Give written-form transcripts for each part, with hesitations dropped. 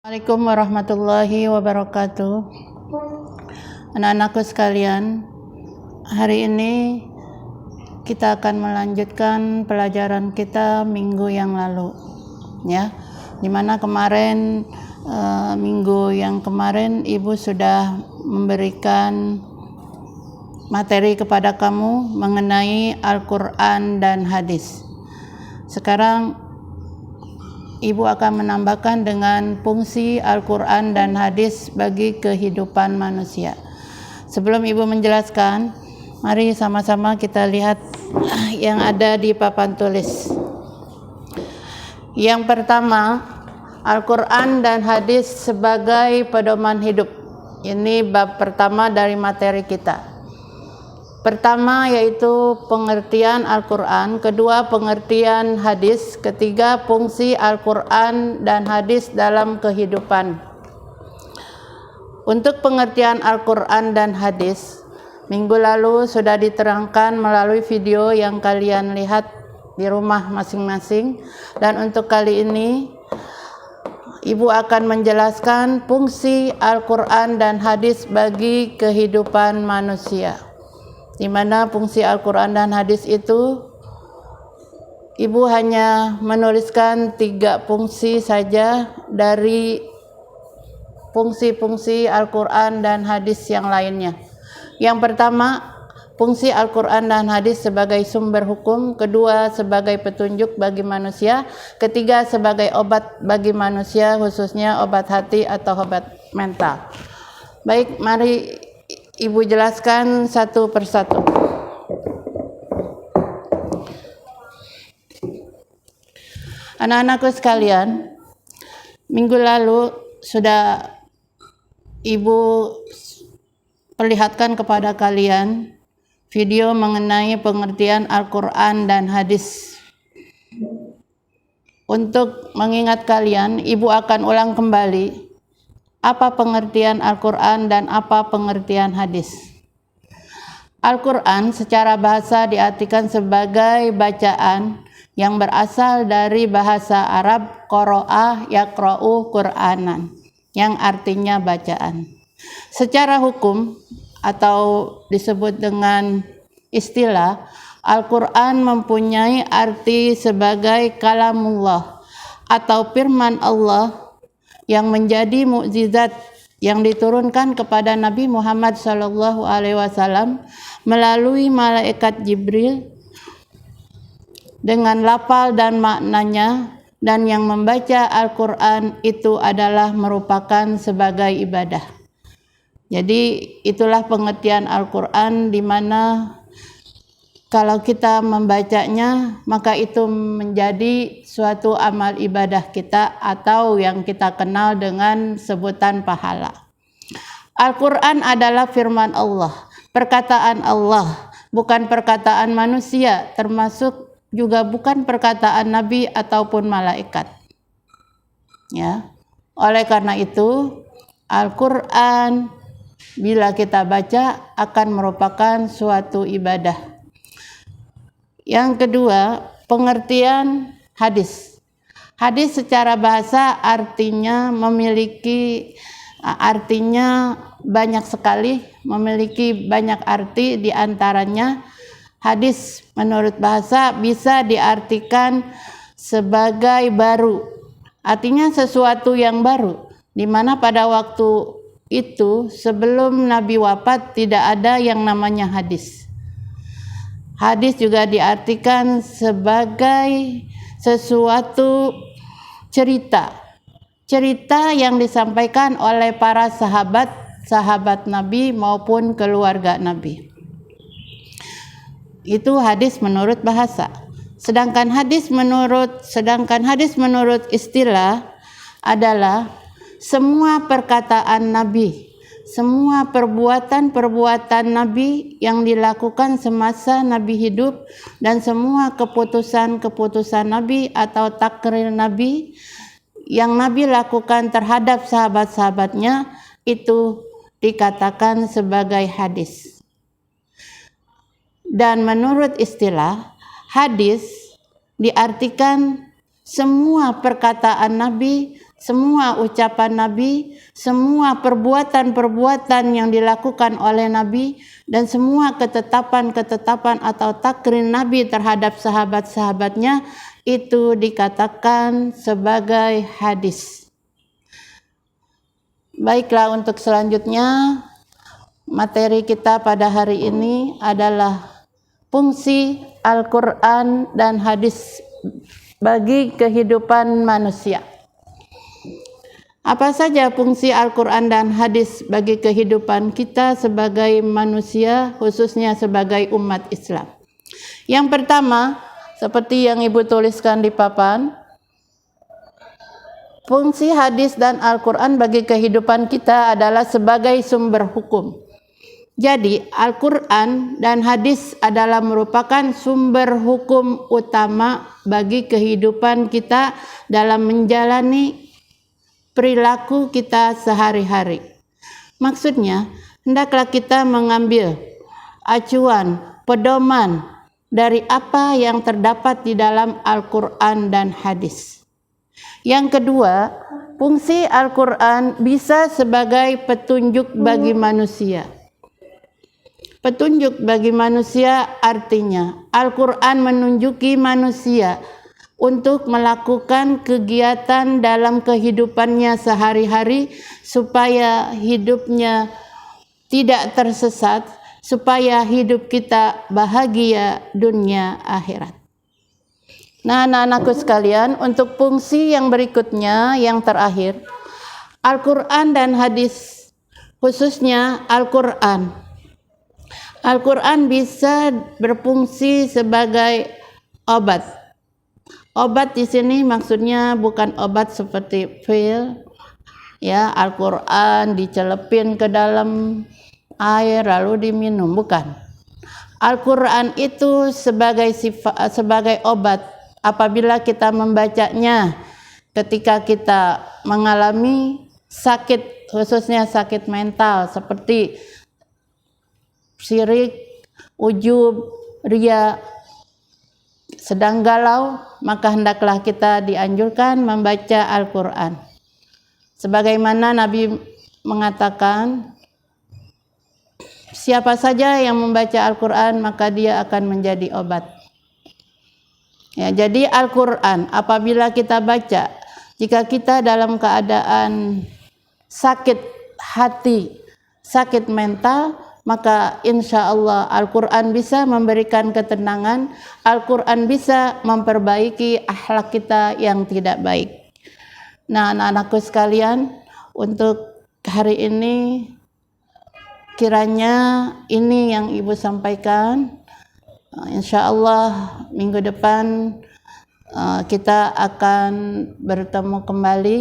Assalamualaikum warahmatullahi wabarakatuh. Anak-anakku sekalian, hari ini kita akan melanjutkan pelajaran kita minggu yang lalu, ya. Dimana kemarin minggu yang kemarin Ibu sudah memberikan materi kepada kamu mengenai Al-Quran dan hadis. Sekarang Ibu akan menambahkan dengan fungsi Al-Quran dan hadis bagi kehidupan manusia. Sebelum Ibu menjelaskan, mari sama-sama kita lihat yang ada di papan tulis. Yang pertama, Al-Quran dan hadis sebagai pedoman hidup. Ini bab pertama dari materi kita. Pertama yaitu pengertian Al-Quran, kedua pengertian hadis, ketiga fungsi Al-Quran dan hadis dalam kehidupan. Untuk pengertian Al-Quran dan hadis, minggu lalu sudah diterangkan melalui video yang kalian lihat di rumah masing-masing, dan untuk kali ini Ibu akan menjelaskan fungsi Al-Quran dan hadis bagi kehidupan manusia. Di mana fungsi Al-Quran dan hadis itu Ibu hanya menuliskan 3 fungsi saja dari fungsi-fungsi Al-Quran dan hadis yang lainnya. Yang pertama, fungsi Al-Quran dan hadis sebagai sumber hukum, kedua sebagai petunjuk bagi manusia, ketiga sebagai obat bagi manusia, khususnya obat hati atau obat mental. Baik, mari Ibu jelaskan satu persatu. Anak-anakku sekalian, minggu lalu sudah Ibu perlihatkan kepada kalian video mengenai pengertian Al-Quran dan hadis. Untuk mengingat kalian, Ibu akan ulang kembali apa pengertian Al-Quran dan apa pengertian hadis. Al-Quran secara bahasa diartikan sebagai bacaan yang berasal dari bahasa Arab qoro'ah yaqra'u Qur'anan, yang artinya bacaan. Secara hukum atau disebut dengan istilah, Al-Quran mempunyai arti sebagai kalamullah atau firman Allah yang menjadi mukjizat yang diturunkan kepada Nabi Muhammad SAW melalui malaikat Jibril dengan lafal dan maknanya, dan yang membaca Al-Quran itu adalah merupakan sebagai ibadah. Jadi itulah pengertian Al-Quran, di mana kalau kita membacanya maka itu menjadi suatu amal ibadah kita atau yang kita kenal dengan sebutan pahala. Al-Quran adalah firman Allah, perkataan Allah, bukan perkataan manusia, termasuk juga bukan perkataan nabi ataupun malaikat. Ya. Oleh karena itu, Al-Quran bila kita baca akan merupakan suatu ibadah. Yang kedua, pengertian hadis. Hadis secara bahasa artinya banyak sekali, memiliki banyak arti. Di antaranya hadis menurut bahasa bisa diartikan sebagai baru, artinya sesuatu yang baru, di mana pada waktu itu sebelum Nabi wafat tidak ada yang namanya hadis. Hadis juga diartikan sebagai sesuatu cerita yang disampaikan oleh para sahabat Nabi maupun keluarga Nabi. Itu hadis menurut bahasa. Sedangkan hadis menurut istilah adalah semua perkataan Nabi, semua perbuatan Nabi yang dilakukan semasa Nabi hidup, dan semua keputusan Nabi atau takrir Nabi yang Nabi lakukan terhadap sahabat-sahabatnya, itu dikatakan sebagai hadis. Dan menurut istilah, hadis diartikan semua perkataan Nabi, semua ucapan Nabi, semua perbuatan-perbuatan yang dilakukan oleh Nabi, dan semua ketetapan-ketetapan atau takrin Nabi terhadap sahabat-sahabatnya itu dikatakan sebagai hadis. Baiklah, untuk selanjutnya materi kita pada hari ini adalah fungsi Al-Quran dan hadis bagi kehidupan manusia. Apa saja fungsi Al-Quran dan hadis bagi kehidupan kita sebagai manusia, khususnya sebagai umat Islam? Yang pertama, seperti yang Ibu tuliskan di papan, fungsi hadis dan Al-Quran bagi kehidupan kita adalah sebagai sumber hukum. Jadi, Al-Quran dan hadis adalah merupakan sumber hukum utama bagi kehidupan kita dalam menjalani perilaku kita sehari-hari. Maksudnya, hendaklah kita mengambil acuan, pedoman dari apa yang terdapat di dalam Al-Quran dan hadis. Yang kedua, fungsi Al-Quran bisa sebagai petunjuk bagi manusia. Petunjuk bagi manusia artinya Al-Quran menunjuki manusia untuk melakukan kegiatan dalam kehidupannya sehari-hari supaya hidupnya tidak tersesat, supaya hidup kita bahagia dunia akhirat. Nah, anak-anakku sekalian, untuk fungsi yang berikutnya, yang terakhir, Al-Quran dan hadis, khususnya Al-Quran. Al-Quran bisa berfungsi sebagai obat. Obat di sini maksudnya bukan obat seperti pil, ya, Al-Quran dicelepin ke dalam air lalu diminum, bukan. Al-Quran itu sebagai obat apabila kita membacanya ketika kita mengalami sakit, khususnya sakit mental seperti syirik, ujub, riya, sedang galau, maka hendaklah kita dianjurkan membaca Al-Quran. Sebagaimana Nabi mengatakan, siapa saja yang membaca Al-Quran maka dia akan menjadi obat. Ya, jadi Al-Quran apabila kita baca, jika kita dalam keadaan sakit hati, sakit mental, maka insya Allah Al-Quran bisa memberikan ketenangan, Al-Quran bisa memperbaiki akhlak kita yang tidak baik. Nah, anak-anakku sekalian, untuk hari ini kiranya ini yang Ibu sampaikan. Insya Allah minggu depan kita akan bertemu kembali.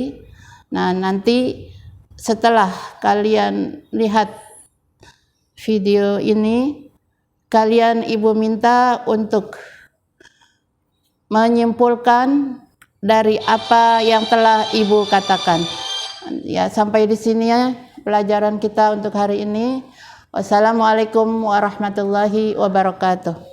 Nah, nanti setelah kalian lihat video ini, kalian Ibu minta untuk menyimpulkan dari apa yang telah Ibu katakan. Ya, sampai di sini ya pelajaran kita untuk hari ini. Wassalamualaikum warahmatullahi wabarakatuh.